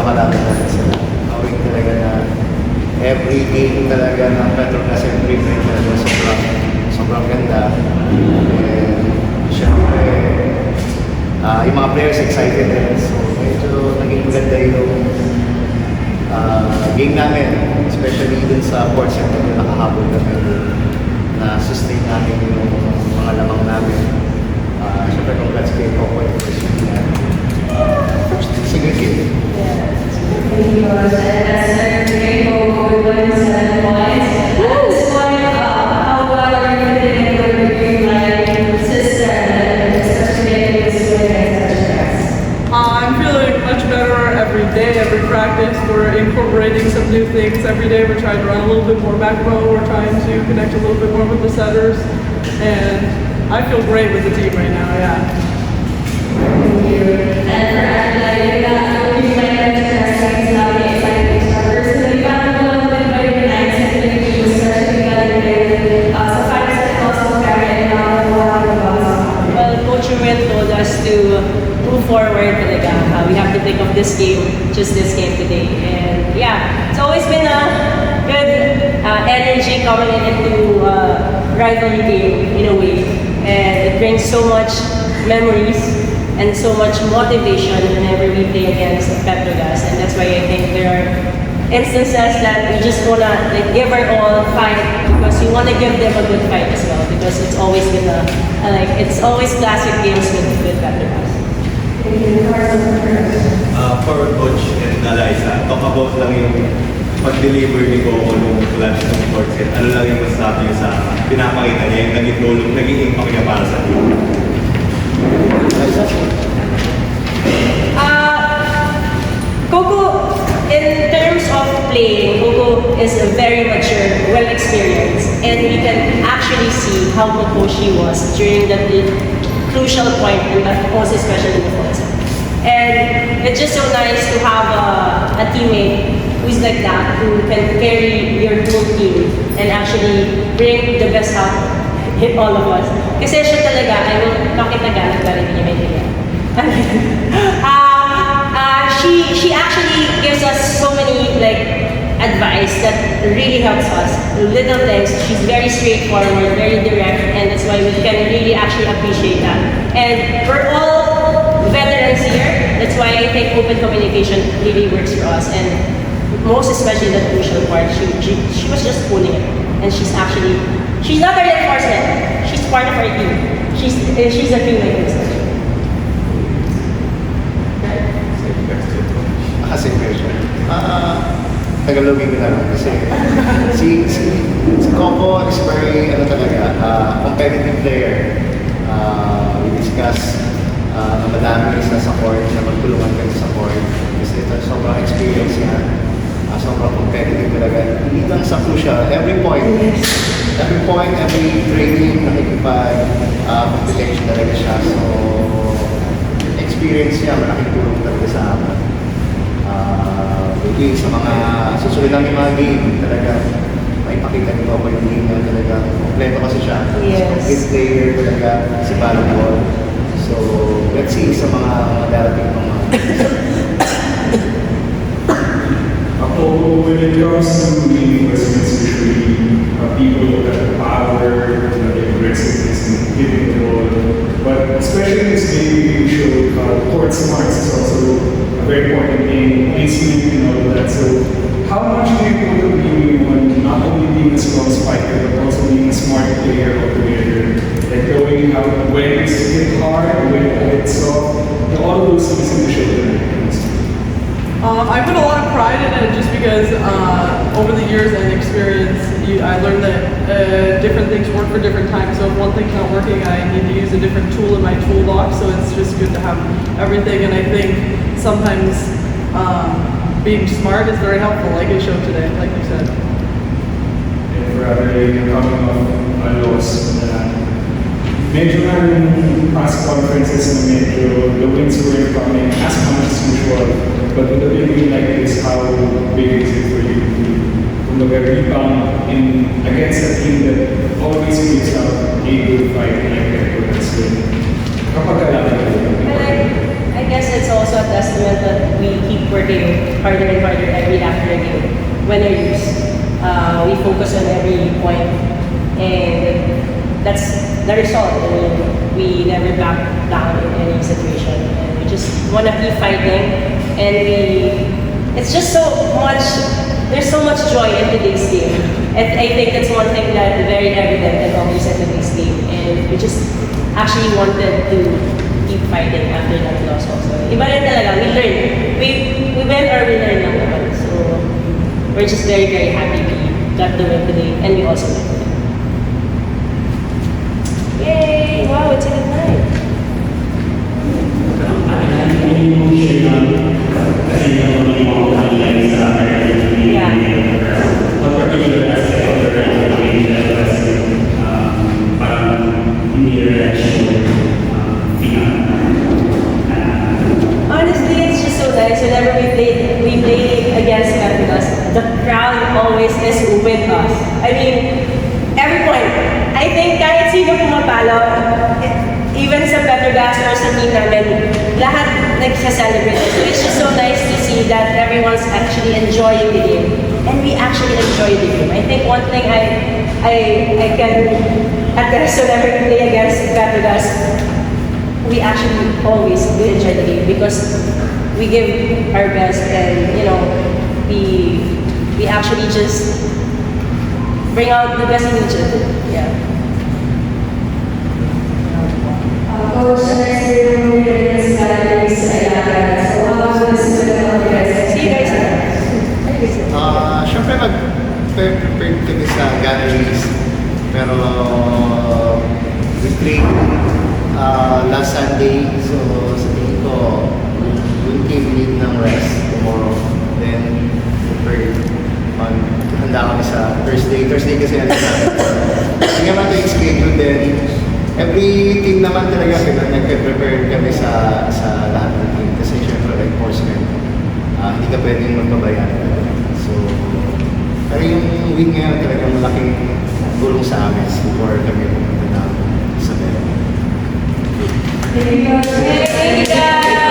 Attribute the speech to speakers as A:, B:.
A: kalaban natin sila. Knowing talaga na every game talaga ng Petronas and Dreamland talaga sobrang ganda. And syempre, yung mga players excited din. So medyo naging maganda yung game namin, especially dun sa Port Center na nakahabol kami na sustain namin yung mga lamang namin. Syempre, congrats kay Coco and sige, game.
B: Thank you, Coach. And great Coco with 7 points. At this point, how well are you feeling with your Dreamland system, and especially getting this win against Petronas?
C: I'm feeling much better every day, every practice. We're incorporating some new things every day. We're trying to run a little bit more back row. We're trying to connect a little bit more with the setters. And I feel great with the team right now, yeah.
B: Thank you. And for Angela, you got to be like interesting, now the exciting starters. So you got a little bit very nice and you especially got to play so fans that also carry now the bus.
D: Well, Coach Ruel told us to move forward talaga. We have to think of this game, just this game today. And yeah, it's always been a good energy coming into rivalry game in a way. And it brings so much memories and so much motivation whenever we play against Petronas. And that's why I think there are instances that we just wanna give our all, fight, because we wanna give them a good fight as well. Because it's always been it's always classic games with Petronas.
B: Thank you.
E: For Coach and Eliza, talk about lang yung pag-deliver ni Coco nung clutch ng court set. Ano lang yung masasabi niyo sa pinapakita niya, yung naging impact niya para sa team?
D: Coco, in terms of playing, Coco is very mature, well-experienced, and we can actually see how Coco she was during the crucial point, and most especially in the fourth set. And it's just so nice to have a teammate who's like that, who can carry your whole team and actually bring the best out in all of us. Kasi siya talaga, I will bakit nagalit ba rin niya may ganyan? She actually gives us so many advice that really helps us. Little things, she's very straightforward, very direct, and that's why we can really actually appreciate that. And we're all veterans here, that's why I think open communication really works for us. And most especially the crucial part, she was just pulling it. And she's not a reinforcement, she's part of our team. She's a teammate herself.
A: Same question. Tagalogin ko na lang kasi si Coco is very, competitive player. We discuss na madami isa sa court, na magtulungan kayo sa court. Kasi ito, sobrang experience niya. Sobrang competitive talaga. Hindi lang sa crucial, every point, every training, nakikipag-competition talaga siya. So, experience niya, malaking tulong talaga sa amin. Sa mga susunod ng mga game, talaga may pakita nito ako yung game na talaga kompleto kasi siya.
D: Yes.
A: Complete player talaga si Balabol. So, let's see sa mga darating pang mga.
F: Ako, when it comes to reinforcements, usually people look at the power, the aggressiveness, and giving the ball. But especially in this game, we show court smarts is also a very important thing, placement and all of that. So, how much do you put the game on not only being a strong spiker, but also being a smart player altogether? Like knowing how when it's hit hard, when it's soft, all of those things in the shoulder.
C: I put a lot of pride in it just because over the years and experience, I learned that different things work for different times. So if one thing's not working, I need to use a different tool in my toolbox. So it's just good to have everything. And I think sometimes being smart is very helpful, like it showed today, like you said.
F: And for coming off a loss, medyo na yung press conferences na medyo the wins weren't coming as much as usual. But with a big win like this, how big is it for you to rebound against a team that always gives out a good fight like that? Kapag kailangan
D: I guess it's is also a testament that we keep working harder and harder every after game. Win or lose, we focus on every point, and that's the result. I mean, we never back down in any situation, and we just want to keep fighting. And it's just so much. There's so much joy in today's game, and I think that's one thing that is very evident and obvious in today's game. And we just actually wanted to keep fighting after that loss also. Iba rin talaga, we learn. We win or we learn lang naman. So, we're just very, very happy we got the win today, and we also won today. Yay! Wow, it's a good night. Honestly, it's just so nice. Whenever we play against Petronas, the crowd always is with us. I mean, every point. I think kahit sino pumapalo, even sa Petrogas or sa team namin, lahat nagsa-celebrate. So it's just so nice to see that everyone's actually enjoying the game. And we actually enjoy the game. I think one thing I can attest whenever we play against Petrogas, we actually always do enjoy the game because we give our best, and we actually just bring out the best in each other. Yeah.
B: Coach, next year we'll be against Saturdays. So how about this is the guys?
D: See you guys.
A: Siyempre mag-prepare kami sa galleries. Pero we train last Sunday. So sa tingin ko, we'll need ng rest tomorrow. Then maghanda kami sa Thursday. Thursday kasi ano namin. Hindi naman ito yung schedule din. Every team naman talaga nag-prepare kami sa lahat ng team. Kasi syempre reinforcement. Hindi ka pwedeng magpabayaan. So, pero yung win ngayon talagang malaking gulong sa amin before kami pumunta na sa Meron.
B: Thank you, guys.
D: Thank you guys.